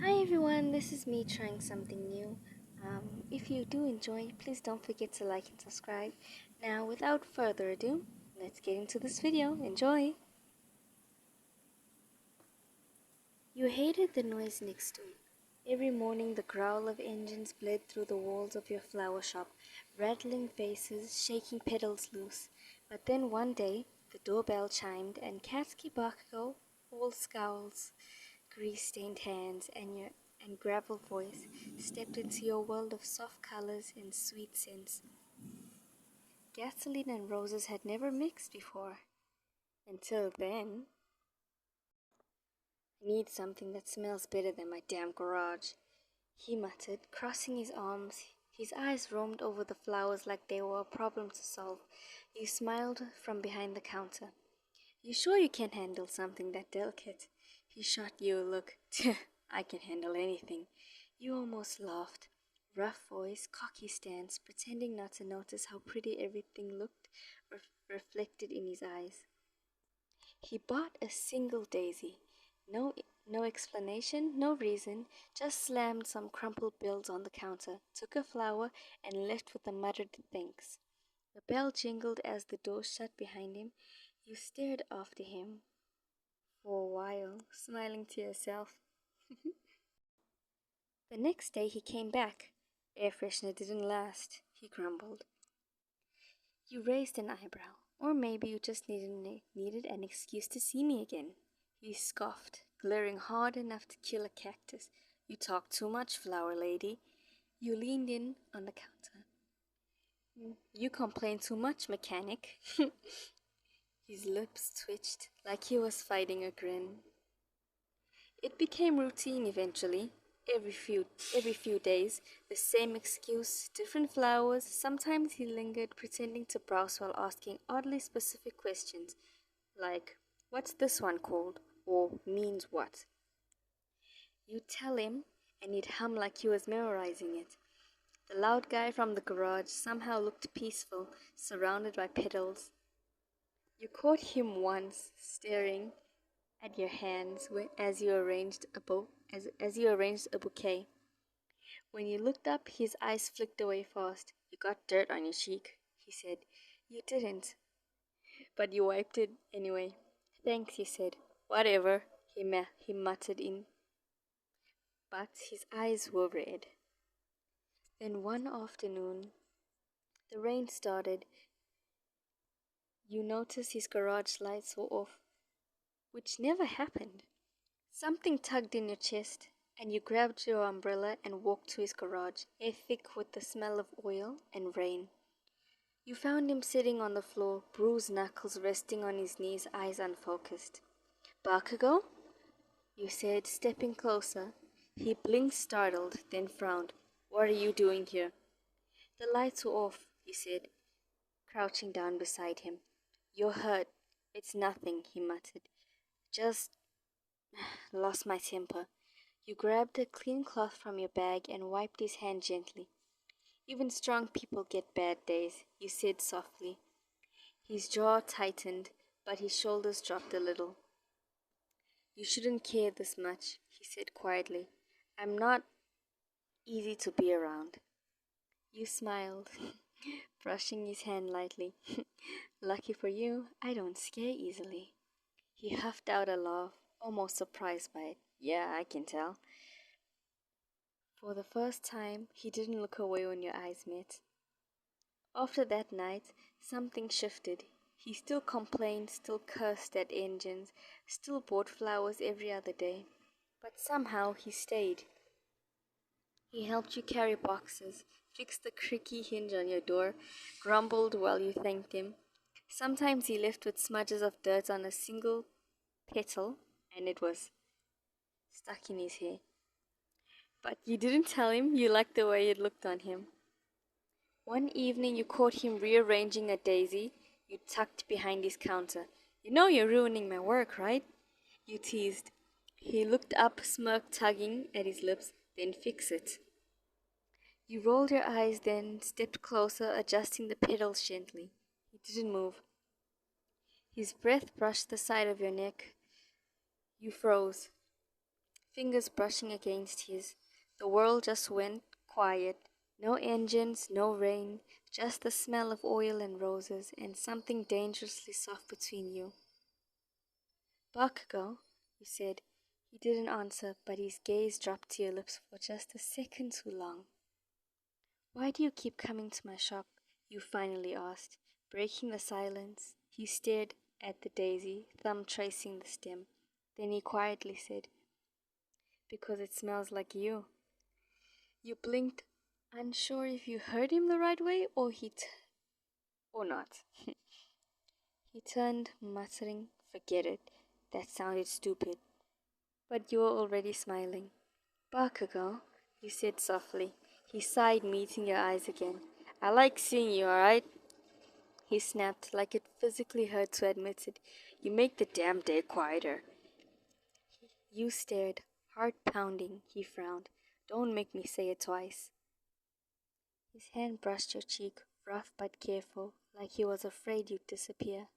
Hi everyone, this is me trying something new. If you do enjoy, please don't forget to like and subscribe. Now, without further ado, let's get into this video. Enjoy! You hated the noise next door. Every morning, the growl of engines bled through the walls of your flower shop, rattling vases, shaking petals loose. But then one day, the doorbell chimed, and Katsuki Bakugo, all scowls, grease-stained hands, and gravel voice, stepped into your world of soft colors and sweet scents. Gasoline and roses had never mixed before. Until then. I need something that smells better than my damn garage, he muttered, crossing his arms. His eyes roamed over the flowers like they were a problem to solve. You smiled from behind the counter. You sure you can handle something that delicate? He shot you a look. I can handle anything. You almost laughed. Rough voice, cocky stance, pretending not to notice how pretty everything looked reflected in his eyes. He bought a single daisy. No, no explanation, no reason, just slammed some crumpled bills on the counter, took a flower, and left with a muttered thanks. The bell jingled as the door shut behind him. You stared after him for a while, smiling to yourself. The next day he came back. Air freshener didn't last, he grumbled. You raised an eyebrow. Or maybe you just needed an excuse to see me again. He scoffed, glaring hard enough to kill a cactus. You talk too much, flower lady. You leaned in on the counter. You complain too much, mechanic. His lips twitched like he was fighting a grin. It became routine eventually. Every few days, the same excuse, different flowers. Sometimes he lingered, pretending to browse while asking oddly specific questions, like, "What's this one called?" or "Means what?" You'd tell him, and he'd hum like he was memorizing it. The loud guy from the garage somehow looked peaceful, surrounded by petals. You caught him once, staring at your hands as you arranged a bouquet. When you looked up, his eyes flicked away fast. "You got dirt on your cheek," he said. "You didn't, but you wiped it anyway." "Thanks," he said. "Whatever," he muttered in, but his eyes were red. Then one afternoon, the rain started. You noticed his garage lights were off, which never happened. Something tugged in your chest, and you grabbed your umbrella and walked to his garage, air thick with the smell of oil and rain. You found him sitting on the floor, bruised knuckles resting on his knees, eyes unfocused. "Bakugo?" you said, stepping closer. He blinked startled, then frowned. "What are you doing here?" "The lights were off," you said, crouching down beside him. "You're hurt." "It's nothing," he muttered. "Just lost my temper." You grabbed a clean cloth from your bag and wiped his hand gently. "Even strong people get bad days," you said softly. His jaw tightened, but his shoulders dropped a little. "You shouldn't care this much," he said quietly. "I'm not easy to be around." You smiled, brushing his hand lightly. "Lucky for you, I don't scare easily." He huffed out a laugh, almost surprised by it. "Yeah, I can tell." For the first time, he didn't look away when your eyes met. After that night, something shifted. He still complained, still cursed at engines, still bought flowers every other day. But somehow he stayed. He helped you carry boxes, fixed the creaky hinge on your door, grumbled while you thanked him. Sometimes he left with smudges of dirt on a single petal, and it was stuck in his hair. But you didn't tell him you liked the way it looked on him. One evening you caught him rearranging a daisy you tucked behind his counter. "You know you're ruining my work, right?" you teased. He looked up, smirk tugging at his lips. "Then fix it." You rolled your eyes, then stepped closer, adjusting the petals gently. He didn't move. His breath brushed the side of your neck. You froze. fingers brushing against his. The world just went quiet. No engines, no rain, just the smell of oil and roses, and something dangerously soft between you. Bakugo, you said. He didn't answer, but his gaze dropped to your lips for just a second too long. Why do you keep coming to my shop? You finally asked. Breaking the silence, he stared at the daisy, thumb tracing the stem. Then he quietly said, because it smells like you. You blinked, unsure if you heard him the right way or not. He turned, muttering, forget it. That sounded stupid. But you were already smiling. Bakugo, you said softly. He sighed, meeting your eyes again. I like seeing you, alright? He snapped, like it physically hurt to admit it. You make the damn day quieter. You stared, heart pounding. He frowned. Don't make me say it twice. His hand brushed your cheek, rough but careful, like he was afraid you'd disappear.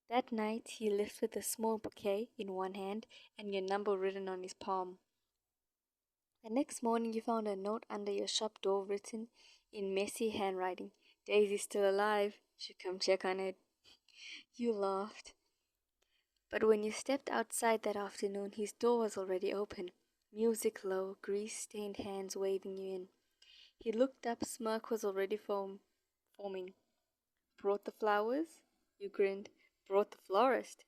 That night, he lifted a small bouquet in one hand and your number written on his palm. The next morning, you found a note under your shop door written in messy handwriting. Daisy's still alive. Should come check on it. You laughed. But when you stepped outside that afternoon, his door was already open. Music low, grease-stained hands waving you in. He looked up, smirk was already forming. Brought the flowers? You grinned. Brought the florist.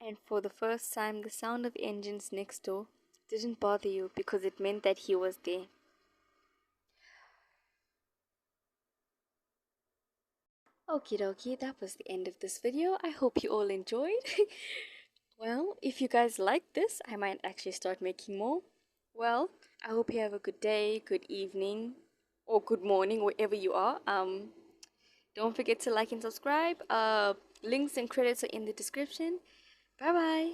And for the first time, the sound of engines next door didn't bother you because it meant that he was there. Okie dokie, that was the end of this video. I hope you all enjoyed. Well, if you guys like this, I might actually start making more. Well, I hope you have a good day, good evening, or good morning, wherever you are. Don't forget to like and subscribe. Links and credits are in the description. Bye bye.